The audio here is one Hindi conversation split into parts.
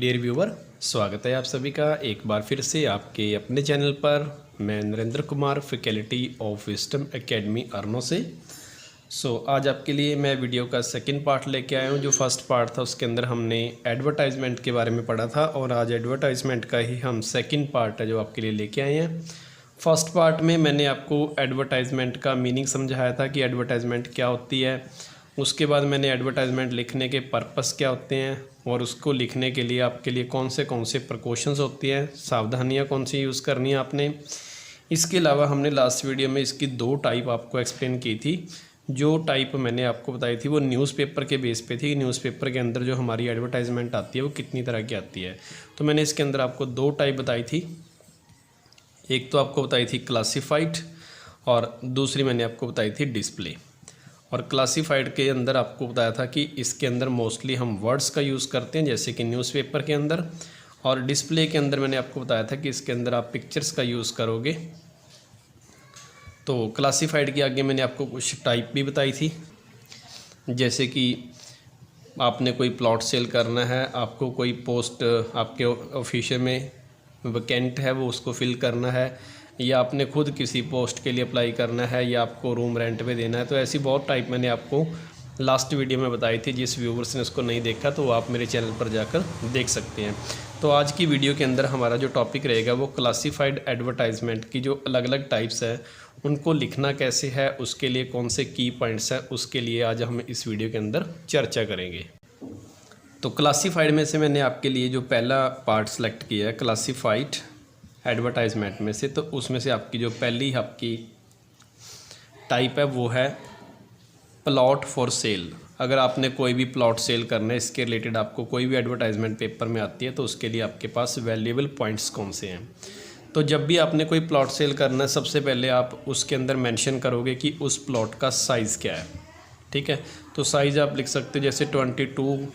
डियर व्यूवर, स्वागत है आप सभी का एक बार फिर से आपके अपने चैनल पर। मैं Narendra Kumar, faculty of wisdom academy अरनो से। आज आपके लिए मैं वीडियो का सेकंड पार्ट लेके आया हूँ। जो फर्स्ट पार्ट था उसके अंदर हमने एडवर्टाइजमेंट के बारे में पढ़ा था और आज एडवर्टाइजमेंट का ही हम सेकंड पार्ट है जो आपके लिए लेके आए हैं। फर्स्ट पार्ट में मैंने आपको एडवर्टाइजमेंट का मीनिंग समझाया था कि एडवर्टाइजमेंट क्या होती है। उसके बाद मैंने एडवर्टाइजमेंट लिखने के पर्पस क्या होते हैं और उसको लिखने के लिए आपके लिए कौन से प्रिकॉशंस होती हैं, सावधानियां कौन सी यूज़ करनी है आपने। इसके अलावा हमने लास्ट वीडियो में इसकी 2 टाइप आपको एक्सप्लेन की थी। जो टाइप मैंने आपको बताई थी वो न्यूज़पेपर के बेस पे थी। न्यूज़पेपर के अंदर जो हमारी एडवर्टाइजमेंट आती है वो कितनी तरह की आती है। तो मैंने इसके अंदर आपको 2 टाइप बताई थी। एक तो आपको बताई थी क्लासीफाइड और दूसरी मैंने आपको बताई थी डिस्प्ले। और क्लासीफाइड के अंदर आपको बताया था कि इसके अंदर मोस्टली हम वर्ड्स का यूज़ करते हैं जैसे कि न्यूज़पेपर के अंदर, और डिस्प्ले के अंदर मैंने आपको बताया था कि इसके अंदर आप पिक्चर्स का यूज़ करोगे। तो क्लासीफाइड के आगे मैंने आपको कुछ टाइप भी बताई थी, जैसे कि आपने कोई प्लॉट सेल करना है, आपको कोई पोस्ट आपके ऑफिस में वैकेंट है वो उसको फिल करना है, या आपने खुद किसी पोस्ट के लिए अप्लाई करना है, या आपको रूम रेंट पे देना है। तो ऐसी बहुत टाइप मैंने आपको लास्ट वीडियो में बताई थी। जिस व्यूवर्स ने उसको नहीं देखा तो आप मेरे चैनल पर जाकर देख सकते हैं। तो आज की वीडियो के अंदर हमारा जो टॉपिक रहेगा वो क्लासीफाइड एडवर्टाइजमेंट की जो अलग अलग टाइप्स है उनको लिखना कैसे है, उसके लिए कौन से की पॉइंट्स हैं, उसके लिए आज हम इस वीडियो के अंदर चर्चा करेंगे। तो क्लासीफाइड में से मैंने आपके लिए जो पहला पार्ट सेलेक्ट किया है क्लासीफाइड एडवर्टाइजमेंट में से, तो उसमें से आपकी जो पहली आपकी टाइप है वो है प्लॉट फॉर सेल। अगर आपने कोई भी प्लॉट सेल करना है, इसके रिलेटेड आपको कोई भी एडवर्टाइजमेंट पेपर में आती है, तो उसके लिए आपके पास वैल्यूएबल पॉइंट्स कौन से हैं। तो जब भी आपने कोई प्लॉट सेल करना है, सबसे पहले आप उसके अंदर मेंशन करोगे कि उस प्लॉट का साइज़ क्या है। ठीक है, तो साइज़ आप लिख सकते हो जैसे 22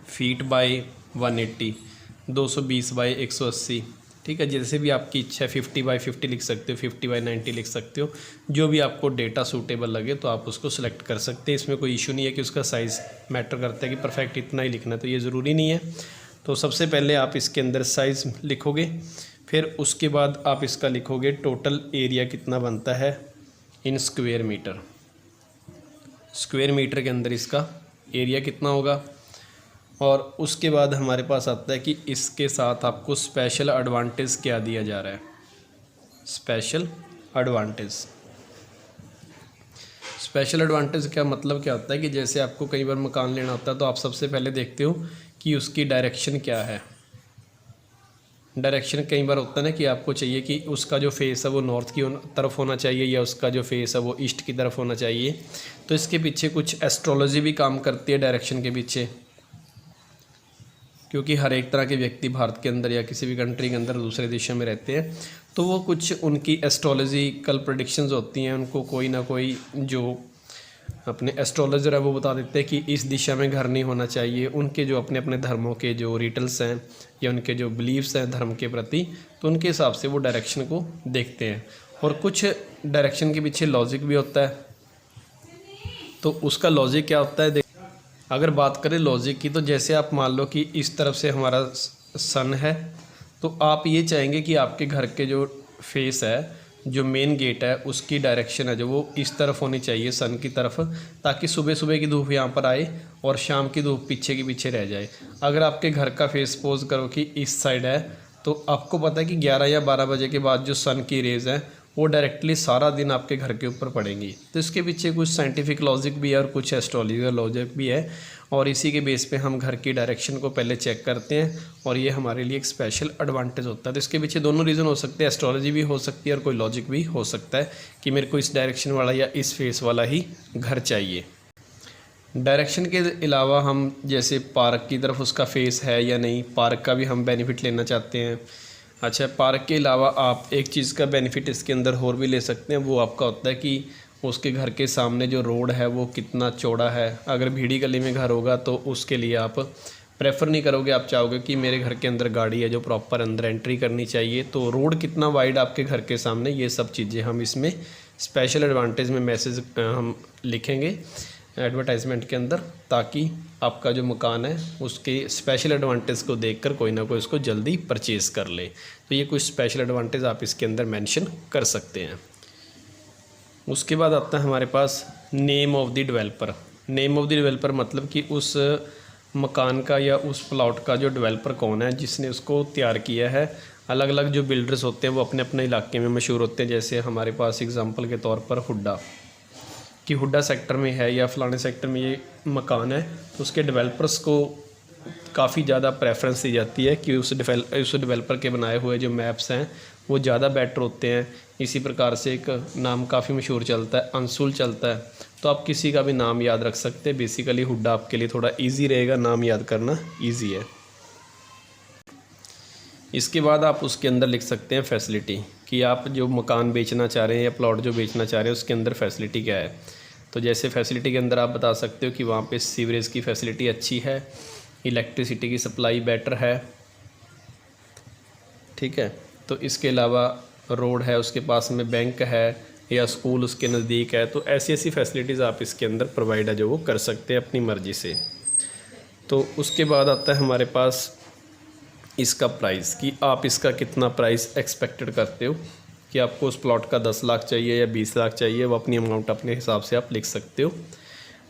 फीट बाई 180, 220 बाई 180। ठीक है, जैसे भी आपकी इच्छा है 50 बाई 50 लिख सकते हो, 50 बाई 90 लिख सकते हो। जो भी आपको डेटा सूटेबल लगे तो आप उसको सिलेक्ट कर सकते हैं। इसमें कोई इशू नहीं है कि उसका साइज़ मैटर करता है कि परफेक्ट इतना ही लिखना है, तो ये ज़रूरी नहीं है। तो सबसे पहले आप इसके अंदर साइज़ लिखोगे, फिर उसके बाद आप इसका लिखोगे टोटल एरिया कितना बनता है in square metre. Square metre के अंदर इसका एरिया कितना होगा। और उसके बाद हमारे पास आता है कि इसके साथ आपको स्पेशल एडवांटेज क्या दिया जा रहा है। स्पेशल एडवांटेज, स्पेशल एडवांटेज का मतलब क्या होता है कि जैसे आपको कई बार मकान लेना होता है तो आप सबसे पहले देखते हो कि उसकी डायरेक्शन क्या है। डायरेक्शन कई बार होता है ना कि आपको चाहिए कि उसका जो फेस है वो नॉर्थ की तरफ होना चाहिए या उसका जो फेस है वो ईस्ट की तरफ होना चाहिए। तो इसके पीछे कुछ एस्ट्रोलॉजी भी काम करती है डायरेक्शन के पीछे, क्योंकि हर एक तरह के व्यक्ति भारत के अंदर या किसी भी कंट्री के अंदर दूसरे देशों में रहते हैं, तो वो कुछ उनकी एस्ट्रोलॉजिकल प्रेडिक्शंस होती हैं। उनको कोई ना कोई जो अपने एस्ट्रोलॉजर है वो बता देते हैं कि इस दिशा में घर नहीं होना चाहिए। उनके जो अपने अपने धर्मों के जो रिटल्स हैं या उनके जो बिलीव्स हैं धर्म के प्रति, तो उनके हिसाब से वो डायरेक्शन को देखते हैं। और कुछ डायरेक्शन के पीछे लॉजिक भी होता है। तो उसका लॉजिक क्या होता है, अगर बात करें लॉजिक की, तो जैसे आप मान लो कि इस तरफ से हमारा सन है, तो आप ये चाहेंगे कि आपके घर के जो फेस है, जो मेन गेट है, उसकी डायरेक्शन है जो वो इस तरफ होनी चाहिए सन की तरफ, ताकि सुबह सुबह की धूप यहाँ पर आए और शाम की धूप पीछे के पीछे रह जाए। अगर आपके घर का फेस सपोज करो कि इस साइड है, तो आपको पता है कि 11 या 12 बजे के बाद जो सन की रेज़ है वो डायरेक्टली सारा दिन आपके घर के ऊपर पड़ेंगी। तो इसके पीछे कुछ साइंटिफिक लॉजिक भी है और कुछ एस्ट्रोलॉजिकल लॉजिक भी है, और इसी के बेस पे हम घर की डायरेक्शन को पहले चेक करते हैं, और ये हमारे लिए एक स्पेशल एडवांटेज होता है। तो इसके पीछे दोनों रीज़न हो सकते हैं, एस्ट्रोलॉजी भी हो सकती है और कोई लॉजिक भी हो सकता है कि मेरे को इस डायरेक्शन वाला या इस फेस वाला ही घर चाहिए। डायरेक्शन के अलावा हम जैसे पार्क की तरफ उसका फेस है या नहीं, पार्क का भी हम बेनिफिट लेना चाहते हैं। अच्छा, पार्क के अलावा आप एक चीज़ का बेनिफिट इसके अंदर और भी ले सकते हैं, वो आपका होता है कि उसके घर के सामने जो रोड है वो कितना चौड़ा है। अगर भीड़ी गली में घर होगा तो उसके लिए आप प्रेफर नहीं करोगे, आप चाहोगे कि मेरे घर के अंदर गाड़ी है जो प्रॉपर अंदर एंट्री करनी चाहिए, तो रोड कितना वाइड आपके घर के सामने, ये सब चीज़ें हम इसमें स्पेशल एडवांटेज में मैसेज हम लिखेंगे। एडवर्टाइजमेंट के अंदर, ताकि आपका जो मकान है उसके स्पेशल एडवांटेज को देखकर कोई ना कोई उसको जल्दी परचेज़ कर ले। तो ये कुछ स्पेशल एडवांटेज आप इसके अंदर मेंशन कर सकते हैं। उसके बाद आता है हमारे पास name of the developer. Name of the developer मतलब कि उस मकान का या उस प्लॉट का जो डेवलपर कौन है, जिसने उसको तैयार किया है। अलग अलग जो बिल्डर्स होते हैं वो अपने अपने इलाके में मशहूर होते हैं। जैसे हमारे पास एग्जांपल के तौर पर हुड्डा, कि हुड्डा सेक्टर में है या फलाने सेक्टर में ये मकान है, तो उसके डेवलपर्स को काफ़ी ज़्यादा प्रेफरेंस दी जाती है कि उस डेवलपर के बनाए हुए जो मैप्स हैं वो ज़्यादा बेटर होते हैं। इसी प्रकार से एक नाम काफ़ी मशहूर चलता है, अंशुल चलता है। तो आप किसी का भी नाम याद रख सकते हैं। बेसिकली हुड्डा आपके लिए थोड़ा इजी रहेगा, नाम याद करना इजी है। इसके बाद आप उसके अंदर लिख सकते हैं फैसिलिटी, कि आप जो मकान बेचना चाह रहे हैं या प्लॉट जो बेचना चाह रहे हैं उसके अंदर फैसिलिटी क्या है। तो जैसे फैसिलिटी के अंदर आप बता सकते हो कि वहाँ पे सीवरेज की फैसिलिटी अच्छी है, इलेक्ट्रिसिटी की सप्लाई बेटर है, ठीक है। तो इसके अलावा रोड है, उसके पास में बैंक है या स्कूल उसके नज़दीक है। तो ऐसी ऐसी फैसिलिटीज़ आप इसके अंदर प्रोवाइड है जो वो कर सकते हैं अपनी मर्ज़ी से। तो उसके बाद आता है हमारे पास इसका प्राइस, कि आप इसका कितना प्राइस एक्सपेक्टेड करते हो, कि आपको उस प्लॉट का 10 लाख चाहिए या 20 लाख चाहिए, वो अपनी अमाउंट अपने हिसाब से आप लिख सकते हो।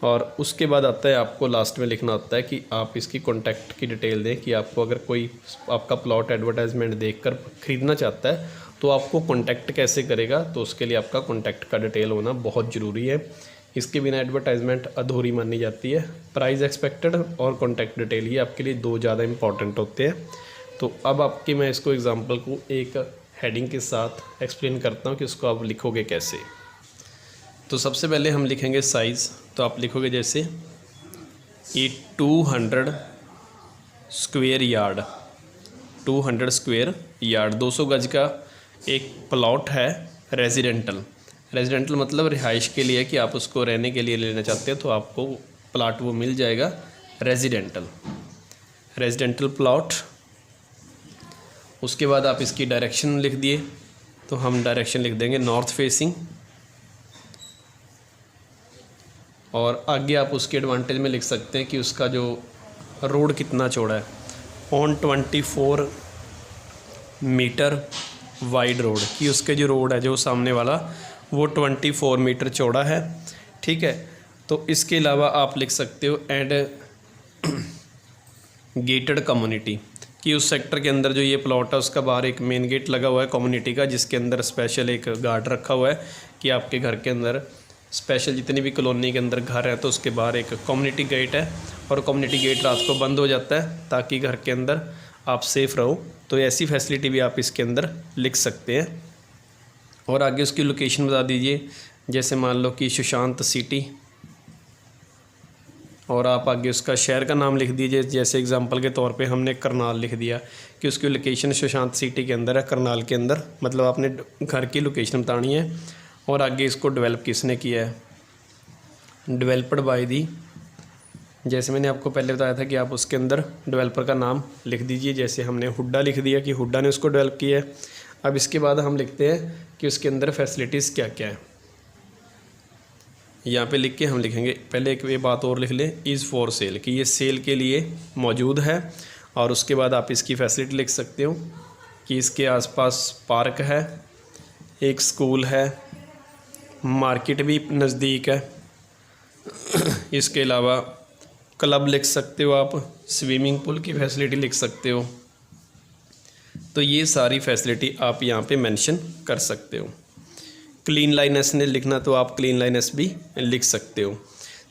और उसके बाद आता है आपको लास्ट में लिखना होता है कि आप इसकी कॉन्टैक्ट की डिटेल दें, कि आपको अगर कोई आपका प्लॉट एडवर्टाइजमेंट देखकर ख़रीदना चाहता है तो आपको कॉन्टैक्ट कैसे करेगा। तो उसके लिए आपका कॉन्टैक्ट का डिटेल होना बहुत ज़रूरी है। इसके बिना एडवर्टाइजमेंट अधूरी मानी जाती है। प्राइस एक्सपेक्टेड और कॉन्टैक्ट डिटेल, ये आपके लिए दो ज़्यादा इंपॉर्टेंट होते हैं। तो अब आपकी मैं इसको एग्जांपल को एक हेडिंग के साथ एक्सप्लेन करता हूँ कि उसको आप लिखोगे कैसे। तो सबसे पहले हम लिखेंगे साइज़। तो आप लिखोगे जैसे ये 200 स्क्वायर यार्ड, 200 स्क्वायर यार्ड 200 गज का एक प्लॉट है रेजिडेंटल। रेजिडेंटल मतलब रिहाइश के लिए, कि आप उसको रहने के लिए लेना चाहते हैं तो आपको प्लॉट वो मिल जाएगा रेजिडेंटल प्लॉट। उसके बाद आप इसकी डायरेक्शन लिख दिए, तो हम डायरेक्शन लिख देंगे नॉर्थ फेसिंग। और आगे आप उसके एडवांटेज में लिख सकते हैं कि उसका जो रोड कितना चौड़ा है, ऑन 24 मीटर वाइड रोड, कि उसके जो रोड है जो सामने वाला वो 24 मीटर चौड़ा है, ठीक है। तो इसके अलावा आप लिख सकते हो एंड गेटेड कम्युनिटी, कि उस सेक्टर के अंदर जो ये प्लॉट है उसका बाहर एक मेन गेट लगा हुआ है कम्युनिटी का, जिसके अंदर स्पेशल एक गार्ड रखा हुआ है कि आपके घर के अंदर स्पेशल जितनी भी कॉलोनी के अंदर घर है तो उसके बाहर एक कम्युनिटी गेट है, और कम्युनिटी गेट रात को बंद हो जाता है ताकि घर के अंदर आप सेफ़ रहो। तो ऐसी फैसिलिटी भी आप इसके अंदर लिख सकते हैं। और आगे उसकी लोकेशन बता दीजिए, जैसे मान लो कि सुशांत सिटी, और आप आगे उसका शहर का नाम लिख दीजिए। जैसे एग्जांपल के तौर पे हमने करनाल लिख दिया कि उसकी लोकेशन सुशांत सिटी के अंदर है, करनाल के अंदर, मतलब आपने घर की लोकेशन बतानी है। और आगे इसको डेवलप किसने किया है, डेवलप्ड बाय दी, जैसे मैंने आपको पहले बताया था कि आप उसके अंदर डेवलपर का नाम लिख दीजिए। जैसे हमने हुड्डा लिख दिया कि हुड्डा ने उसको डेवलप किया है। अब इसके बाद हम लिखते हैं कि उसके अंदर फैसिलिटीज़ क्या क्या है। यहाँ पे लिख के हम लिखेंगे, पहले एक ये बात और लिख लें, इज़ फॉर सेल, कि ये सेल के लिए मौजूद है। और उसके बाद आप इसकी फैसिलिटी लिख सकते हो कि इसके आसपास पार्क है, एक स्कूल है, मार्केट भी नज़दीक है। इसके अलावा क्लब लिख सकते हो आप, स्विमिंग पूल की फैसिलिटी लिख सकते हो। तो ये सारी फैसिलिटी आप यहाँ पे मेंशन कर सकते हो। क्लीन लाइनेस ने लिखना तो आप क्लीन लाइनेस भी लिख सकते हो।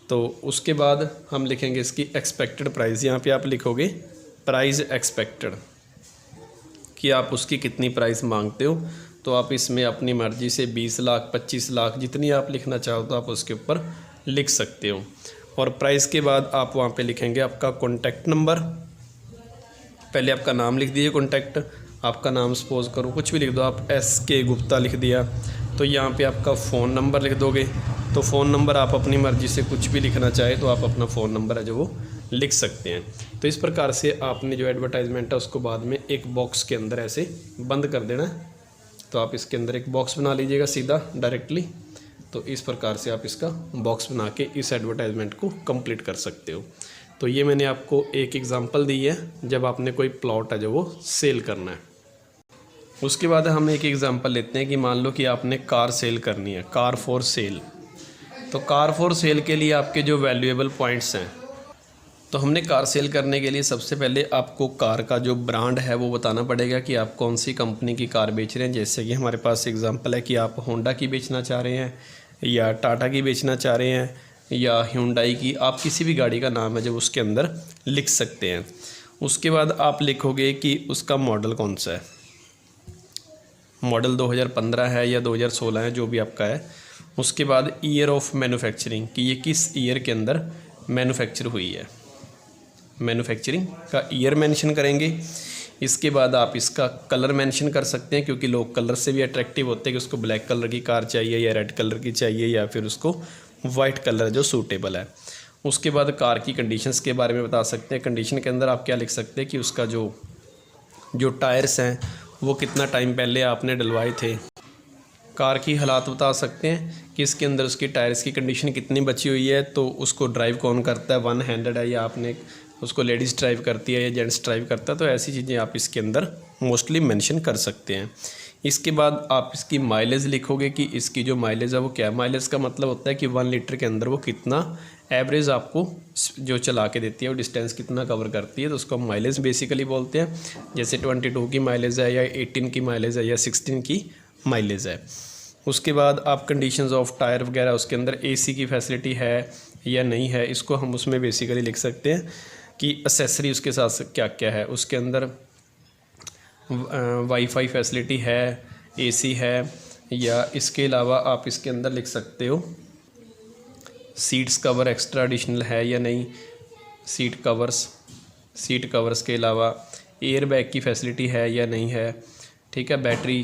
तो उसके बाद हम लिखेंगे इसकी एक्सपेक्टेड प्राइस। यहाँ पे आप लिखोगे प्राइस एक्सपेक्टेड, कि आप उसकी कितनी प्राइस मांगते हो। तो आप इसमें अपनी मर्ज़ी से 20 लाख 25 लाख जितनी आप लिखना चाहो तो आप उसके ऊपर लिख सकते हो। और प्राइस के बाद आप वहाँ पे लिखेंगे आपका कॉन्टैक्ट नंबर। पहले आपका नाम लिख दीजिए, कॉन्टैक्ट आपका नाम सपोज़ करो कुछ भी लिख दो, आप SK गुप्ता लिख दिया। तो यहाँ पे आपका फ़ोन नंबर लिख दोगे। तो फ़ोन नंबर आप अपनी मर्ज़ी से कुछ भी लिखना चाहे तो आप अपना फ़ोन नंबर है जो वो लिख सकते हैं। तो इस प्रकार से आपने जो एडवर्टाइजमेंट है उसको बाद में एक बॉक्स के अंदर ऐसे बंद कर देना है। तो आप इसके अंदर एक बॉक्स बना लीजिएगा सीधा डायरेक्टली। तो इस प्रकार से आप इसका बॉक्स बना के इस एडवर्टाइजमेंट को कंप्लीट कर सकते हो। तो ये मैंने आपको एक एग्जांपल दी है जब आपने कोई प्लॉट है जो वो सेल करना है। उसके बाद हम एक एग्जांपल लेते हैं कि मान लो कि आपने कार सेल करनी है, कार फॉर सेल। तो कार फॉर सेल के लिए आपके जो वैल्यूएबल पॉइंट्स हैं, तो हमने कार सेल करने के लिए सबसे पहले आपको कार का जो ब्रांड है वो बताना पड़ेगा कि आप कौन सी कंपनी की कार बेच रहे हैं। जैसे कि हमारे पास एग्जांपल है कि आप होंडा की बेचना चाह रहे हैं या टाटा की बेचना चाह रहे हैं या ह्यूंडई की, आप किसी भी गाड़ी का नाम है जब उसके अंदर लिख सकते हैं। उसके बाद आप लिखोगे कि उसका मॉडल कौन सा है, मॉडल 2015 है या 2016 है, जो भी आपका है। उसके बाद ईयर ऑफ मैन्युफैक्चरिंग कि ये किस ईयर के अंदर मैन्युफैक्चर हुई है, मैन्युफैक्चरिंग का ईयर मेंशन करेंगे। इसके बाद आप इसका कलर मेंशन कर सकते हैं, क्योंकि लोग कलर से भी अट्रैक्टिव होते हैं कि उसको ब्लैक कलर की कार चाहिए या रेड कलर की चाहिए या फिर उसको वाइट कलर जो सूटेबल है। उसके बाद कार की कंडीशंस के बारे में बता सकते हैं। कंडीशन के अंदर आप क्या लिख सकते हैं कि उसका जो टायर्स हैं वो कितना टाइम पहले आपने डलवाए थे। कार की हालात बता सकते हैं कि इसके अंदर उसकी टायर्स की कंडीशन कितनी बची हुई है, तो उसको ड्राइव कौन करता है, वन हैंडेड है या आपने उसको लेडीज़ ड्राइव करती है या जेंट्स ड्राइव करता है। तो ऐसी चीज़ें आप इसके अंदर मोस्टली मेंशन कर सकते हैं। इसके बाद आप इसकी माइलेज लिखोगे कि इसकी जो माइलेज है वो क्या है। माइलेज का मतलब होता है कि 1 लीटर के अंदर वो कितना एवरेज आपको जो चला के देती है, वो डिस्टेंस कितना कवर करती है, तो उसको हम माइलेज बेसिकली बोलते हैं। जैसे 22 की माइलेज है या 18 की माइलेज है या 16 की माइलेज है। उसके बाद आप कंडीशंस ऑफ टायर वगैरह, उसके अंदर एसी की फैसिलिटी है या नहीं है, इसको हम उसमें बेसिकली लिख सकते हैं कि एसेसरी उसके साथ क्या क्या है। उसके अंदर वाईफाई फैसिलिटी है, एसी है, या इसके अलावा आप इसके अंदर लिख सकते हो सीट्स कवर एक्स्ट्रा एडिशनल है या नहीं, सीट कवर्स के अलावा एयर बैग की फैसिलिटी है या नहीं है, ठीक है, बैटरी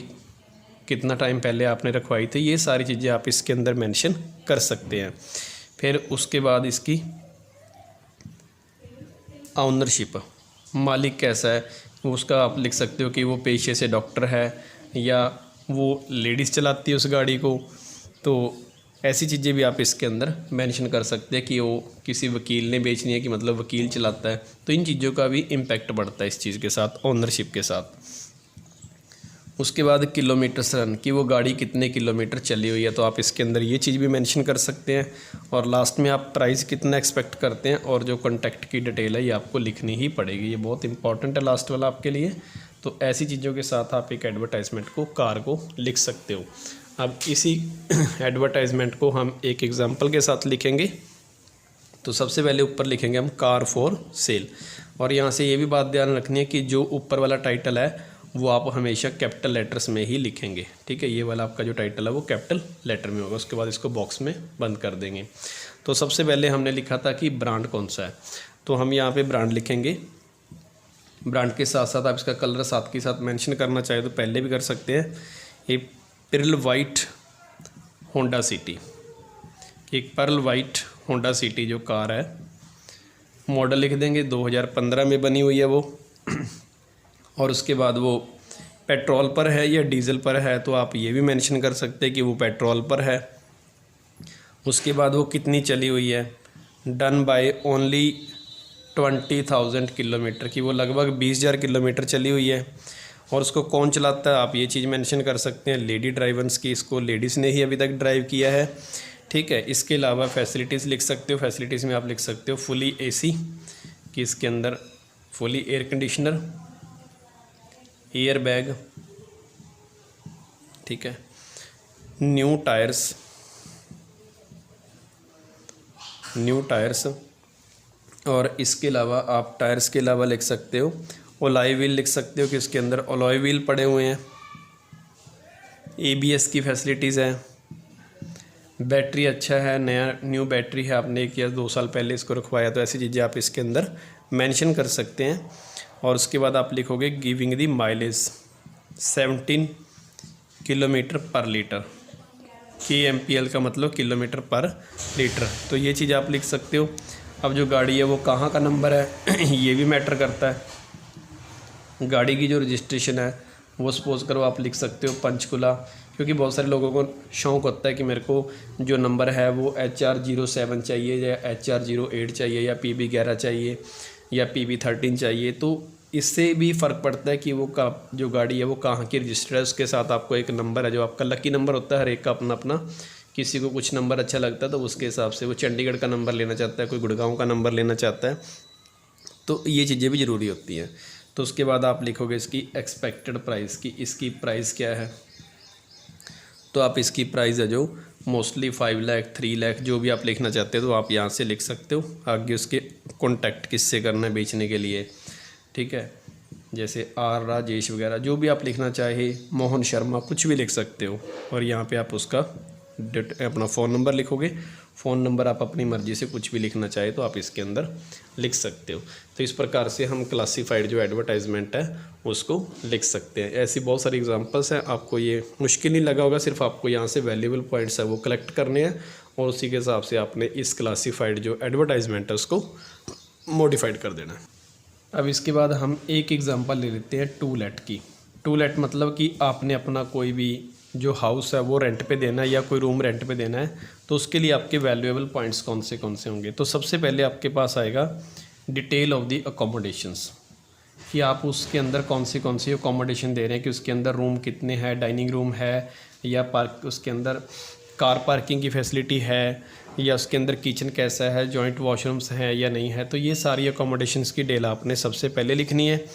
कितना टाइम पहले आपने रखवाई थी। ये सारी चीज़ें आप इसके अंदर मेंशन कर सकते हैं। फिर उसके बाद इसकी ऑनरशिप, मालिक कैसा है, उसका आप लिख सकते हो कि वो पेशे से डॉक्टर है या वो लेडीज़ चलाती है उस गाड़ी को। तो ऐसी चीज़ें भी आप इसके अंदर मेंशन कर सकते हैं कि वो किसी वकील ने बेचनी है कि मतलब वकील चलाता है। तो इन चीज़ों का भी इम्पैक्ट बढ़ता है इस चीज़ के साथ, ओनरशिप के साथ। उसके बाद किलोमीटर्स रन कि वो गाड़ी कितने किलोमीटर चली हुई है, तो आप इसके अंदर ये चीज़ भी मेंशन कर सकते हैं। और लास्ट में आप प्राइस कितना एक्सपेक्ट करते हैं और जो कॉन्टैक्ट की डिटेल है ये आपको लिखनी ही पड़ेगी। ये बहुत इंपॉर्टेंट है लास्ट वाला आपके लिए। तो ऐसी चीज़ों के साथ आप एक एडवर्टाइजमेंट को, कार को लिख सकते हो। अब इसी एडवर्टाइजमेंट को हम एक एग्जाम्पल के साथ लिखेंगे। तो सबसे पहले ऊपर लिखेंगे हम कार फॉर सेल, और यहाँ से ये भी बात ध्यान रखनी है कि जो ऊपर वाला टाइटल है वो आप हमेशा कैपिटल लेटर्स में ही लिखेंगे, ठीक है। ये वाला आपका जो टाइटल है वो कैपिटल लेटर में होगा। उसके बाद इसको बॉक्स में बंद कर देंगे। तो सबसे पहले हमने लिखा था कि ब्रांड कौन सा है, तो हम यहाँ पे ब्रांड लिखेंगे। ब्रांड के साथ साथ आप इसका कलर साथ के साथ मेंशन करना चाहे तो पहले भी कर सकते हैं। एक पर्ल वाइट होंडा सिटी, एक पर्ल वाइट होंडा सिटी जो कार है, मॉडल लिख देंगे 2015 में बनी हुई है वो। और उसके बाद वो पेट्रोल पर है या डीजल पर है, तो आप ये भी मेंशन कर सकते हैं कि वो पेट्रोल पर है। उसके बाद वो कितनी चली हुई है, डन बाय ओनली 20,000 किलोमीटर की, वो लगभग 20,000 किलोमीटर चली हुई है। और उसको कौन चलाता है, आप ये चीज़ मेंशन कर सकते हैं, लेडी ड्राइवर्स की, इसको लेडीज़ ने ही अभी तक ड्राइव किया है, ठीक है। इसके अलावा फैसिलिटीज़ लिख सकते हो। फैसिलिटीज़ में आप लिख सकते हो फुली एसी कि इसके अंदर fully air conditioner, air bag, ठीक है, न्यू टायर्स। और इसके अलावा आप टायर्स के अलावा लिख सकते हो अलॉय व्हील, लिख सकते हो कि इसके अंदर अलॉय व्हील पड़े हुए हैं। ABS की फैसिलिटीज़ है, बैटरी अच्छा है, न्यू बैटरी है, आपने 1 या 2 साल पहले इसको रखवाया, तो ऐसी चीज़ें आप इसके अंदर मेंशन कर सकते हैं। और उसके बाद आप लिखोगे गिविंग दी माइलेज 17 किलोमीटर पर लीटर, KMPL का मतलब किलोमीटर पर लीटर, तो ये चीज़ आप लिख सकते हो। अब जो गाड़ी है वो कहाँ का नंबर है ये भी मैटर करता है। गाड़ी की जो रजिस्ट्रेशन है वो सपोज़ करो आप लिख सकते हो पंचकुला क्योंकि बहुत सारे लोगों को शौक़ होता है कि मेरे को जो नंबर है वो HR07 चाहिए या HR08 चाहिए या PB11 चाहिए या PB13 चाहिए। तो इससे भी फ़र्क पड़ता है कि वो का जो गाड़ी है वो कहाँ की रजिस्टर्ड है। उसके साथ आपको एक नंबर है जो आपका लकी नंबर होता है, हर एक का अपना अपना। किसी को कुछ नंबर अच्छा लगता है तो उसके हिसाब से वो चंडीगढ़ का नंबर लेना चाहता है, कोई गुड़गांव का नंबर लेना चाहता है। तो ये चीज़ें भी ज़रूरी होती हैं। तो उसके बाद आप लिखोगे इसकी एक्सपेक्टेड प्राइस की, इसकी प्राइस क्या है। तो आप इसकी प्राइस है जो मोस्टली 5 लाख 3 लाख जो भी आप लिखना चाहते हो तो आप यहाँ से लिख सकते हो। आगे उसके कॉन्टैक्ट किससे करना है बेचने के लिए, ठीक है, जैसे R राजेश वगैरह जो भी आप लिखना चाहे, मोहन शर्मा, कुछ भी लिख सकते हो। और यहाँ पे आप उसका अपना फ़ोन नंबर लिखोगे। फ़ोन नंबर आप अपनी मर्ज़ी से कुछ भी लिखना चाहे तो आप इसके अंदर लिख सकते हो। तो इस प्रकार से हम क्लासिफाइड जो एडवर्टाइजमेंट है उसको लिख सकते हैं। ऐसी बहुत सारी एग्जांपल्स हैं, आपको ये मुश्किल नहीं लगा होगा। सिर्फ आपको यहाँ से वैल्यूएबल पॉइंट्स है वो कलेक्ट करने हैं और उसी के हिसाब से आपने इस क्लासिफाइड जो एडवर्टाइजमेंट है उसको मॉडिफाइड कर देना है। अब इसके बाद हम एक एग्ज़ाम्पल ले लेते हैं टू लेट की। टू लेट मतलब कि आपने अपना कोई भी जो हाउस है वो रेंट पे देना है या कोई रूम रेंट पे देना है। तो उसके लिए आपके वैल्यूएबल पॉइंट्स कौन से होंगे। तो सबसे पहले आपके पास आएगा डिटेल ऑफ द अकोमोडेशंस, कि आप उसके अंदर कौन सी अकोमोडेशन दे रहे हैं, कि उसके अंदर रूम कितने हैं, डाइनिंग रूम है या पार्क, उसके अंदर कार पार्किंग की फैसिलिटी है या उसके अंदर किचन कैसा है, जॉइंट वॉशरूम्स हैं या नहीं है। तो ये सारी अकोमोडेशंस की डिटेल आपने सबसे पहले लिखनी है।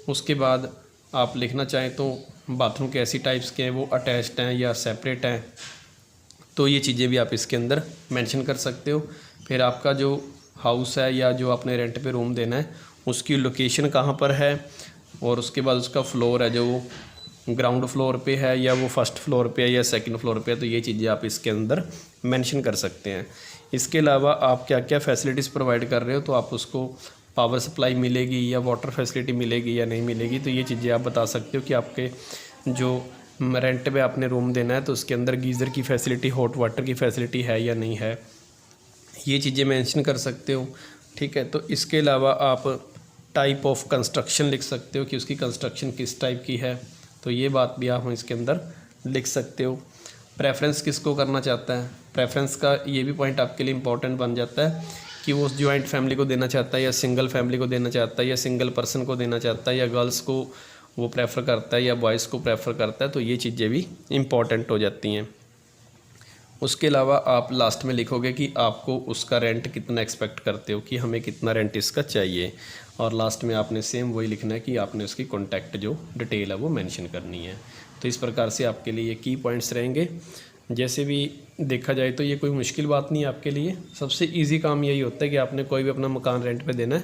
उसके बाद आप लिखना चाहें तो बाथरूम के ऐसी टाइप्स के हैं, वो अटैच्ड हैं या सेपरेट हैं, तो ये चीज़ें भी आप इसके अंदर मेंशन कर सकते हो। फिर आपका जो हाउस है या जो आपने रेंट पे रूम देना है उसकी लोकेशन कहाँ पर है, और उसके बाद उसका फ्लोर है जो ग्राउंड फ्लोर पे है या वो फर्स्ट फ्लोर पे है या सेकंड फ्लोर पे है। तो ये चीज़ें आप इसके अंदर मेंशन कर सकते हैं। इसके अलावा आप क्या क्या फैसिलिटीज़ प्रोवाइड कर रहे हो, तो आप उसको पावर सप्लाई मिलेगी या वाटर फैसिलिटी मिलेगी या नहीं मिलेगी। तो ये चीज़ें आप बता सकते हो कि आपके जो रेंट पे आपने रूम देना है तो उसके अंदर गीज़र की फैसिलिटी, हॉट वाटर की फैसिलिटी है या नहीं है, ये चीज़ें मेंशन कर सकते हो, ठीक है। तो इसके अलावा आप टाइप ऑफ कंस्ट्रक्शन लिख सकते हो कि उसकी कंस्ट्रक्शन किस टाइप की है, तो ये बात भी आप इसके अंदर लिख सकते हो। प्रेफरेंस किसको करना चाहता है, प्रेफरेंस का ये भी पॉइंट आपके लिए इम्पोर्टेंट बन जाता है कि वो जॉइंट फैमिली को देना चाहता है या सिंगल फैमिली को देना चाहता है या सिंगल पर्सन को देना चाहता है या गर्ल्स को वो प्रेफर करता है या बॉयज़ को प्रेफर करता है। तो ये चीज़ें भी इम्पॉर्टेंट हो जाती हैं। उसके अलावा आप लास्ट में लिखोगे कि आपको उसका रेंट कितना एक्सपेक्ट करते हो, कि हमें कितना रेंट इसका चाहिए, और लास्ट में आपने सेम वही लिखना है कि आपने उसकी कॉन्टैक्ट जो डिटेल है वो मेंशन करनी है। तो इस प्रकार से आपके लिए ये की पॉइंट्स रहेंगे। जैसे भी देखा जाए तो ये कोई मुश्किल बात नहीं है आपके लिए। सबसे ईजी काम यही होता है कि आपने कोई भी अपना मकान रेंट पे देना है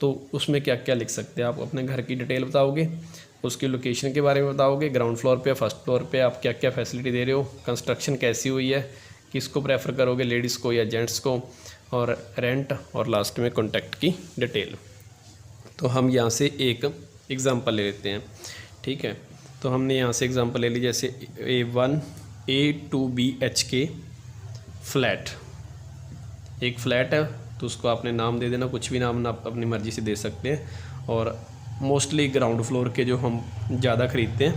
तो उसमें क्या क्या लिख सकते हैं। आप अपने घर की डिटेल बताओगे, उसकी लोकेशन के बारे में बताओगे, ग्राउंड फ्लोर पे फर्स्ट फ्लोर पे आप क्या क्या फैसिलिटी दे रहे हो, कंस्ट्रक्शन कैसी हुई है, किसको प्रेफर करोगे, लेडीज़ को या जेंट्स को, और रेंट, और लास्ट में कॉन्टैक्ट की डिटेल। तो हम यहाँ से एक एग्ज़ाम्पल ले लेते हैं, ठीक है। तो हमने यहाँ से एग्ज़ाम्पल ले ली, जैसे A1A2BHK फ्लैट, एक फ्लैट है तो उसको आपने नाम दे देना, कुछ भी नाम आप अपनी मर्ज़ी से दे सकते हैं। और मोस्टली ग्राउंड फ्लोर के जो हम ज़्यादा ख़रीदते हैं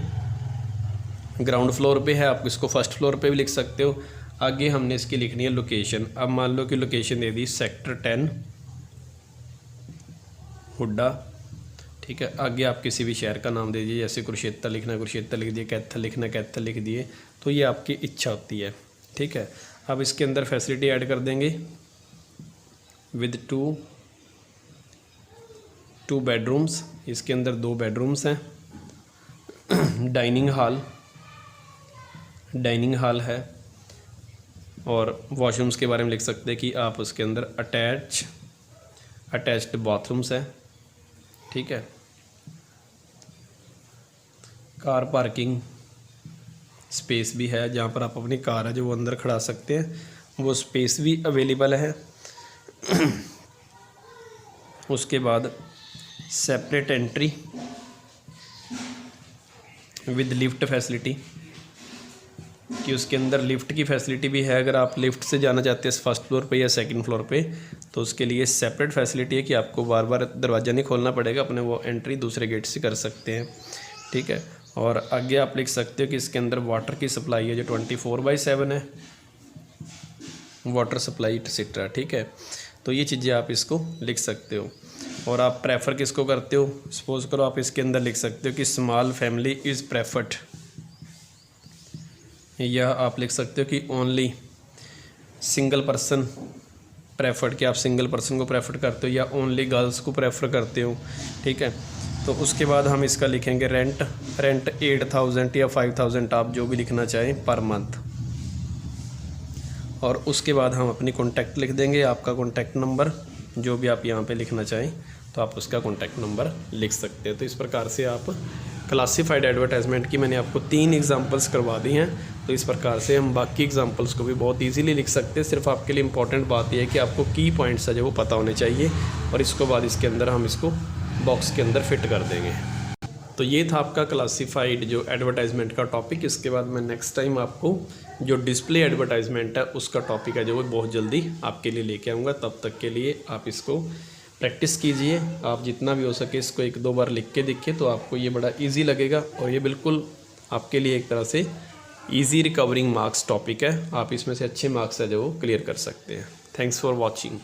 ग्राउंड फ्लोर पे है, आप इसको फर्स्ट फ्लोर पे भी लिख सकते हो। आगे हमने इसकी लिखनी है लोकेशन। अब मान लो कि लोकेशन दे दी सेक्टर 10 हुड्डा, ठीक है। आगे आप किसी भी शहर का नाम दे दीजिए, जैसे कुरुक्षेत्र लिखना है कुरुक्षेत्र लिख दिए, कैथल लिखना है कैथल लिख दिए, तो ये आपकी इच्छा होती है, ठीक है। अब इसके अंदर फैसिलिटी ऐड कर देंगे विद टू बेडरूम्स, इसके अंदर 2 बेडरूम्स हैं, डाइनिंग हॉल है, और वॉशरूम्स के बारे में लिख सकते हैं कि आप उसके अंदर अटैच्ड बाथरूम्स हैं, ठीक है। कार पार्किंग स्पेस भी है, जहाँ पर आप अपनी कार है जो वो अंदर खड़ा सकते हैं, वो स्पेस भी अवेलेबल है। उसके बाद separate entry with lift facility, कि उसके अंदर लिफ्ट की फैसिलिटी भी है। अगर आप लिफ्ट से जाना चाहते हैं फर्स्ट फ्लोर पे या सेकंड फ्लोर पे तो उसके लिए सेपरेट फैसिलिटी है कि आपको बार बार दरवाज़ा नहीं खोलना पड़ेगा, अपने वो एंट्री दूसरे गेट से कर सकते हैं, ठीक है। और आगे आप लिख सकते हो कि इसके अंदर वाटर की सप्लाई है जो 24/7 है, वाटर सप्लाई एक्सेट्रा, ठीक है। तो ये चीज़ें आप इसको लिख सकते हो। और आप प्रेफर किसको करते हो, सपोज करो आप इसके अंदर लिख सकते हो कि स्मॉल फैमिली इज़ प्रेफर्ड, या आप लिख सकते हो कि ओनली सिंगल पर्सन प्रेफर्ड, कि आप सिंगल पर्सन को प्रेफर करते हो, या ओनली गर्ल्स को प्रेफर करते हो, ठीक है। तो उसके बाद हम इसका लिखेंगे रेंट 8,000 या 5,000, आप जो भी लिखना चाहें पर मंथ। और उसके बाद हम अपनी कॉन्टैक्ट लिख देंगे, आपका कॉन्टैक्ट नंबर जो भी आप यहाँ पे लिखना चाहें तो आप उसका कॉन्टैक्ट नंबर लिख सकते हैं। तो इस प्रकार से आप क्लासिफाइड एडवर्टाइजमेंट की मैंने आपको 3 एग्जांपल्स करवा दी हैं। तो इस प्रकार से हम बाकी एग्जांपल्स को भी बहुत इजीली लिख सकते हैं। सिर्फ आपके लिए इंपॉर्टेंट बात यह है कि आपको की पॉइंट्स है जो वो पता होने चाहिए, और इसको बाद इसके अंदर हम इसको बॉक्स के अंदर फिट कर देंगे। तो ये था आपका क्लासिफाइड जो एडवर्टाइजमेंट का टॉपिक। इसके बाद मैं नेक्स्ट टाइम आपको जो डिस्प्ले एडवर्टाइजमेंट है उसका टॉपिक है जो वो बहुत जल्दी आपके लिए लेके आऊँगा। तब तक के लिए आप इसको प्रैक्टिस कीजिए, आप जितना भी हो सके इसको 1-2 बार लिख के देखिए, तो आपको ये बड़ा इजी लगेगा। और ये बिल्कुल आपके लिए एक तरह से इजी रिकवरिंग मार्क्स टॉपिक है, आप इसमें से अच्छे मार्क्स है जो वो क्लियर कर सकते हैं। Thanks for watching.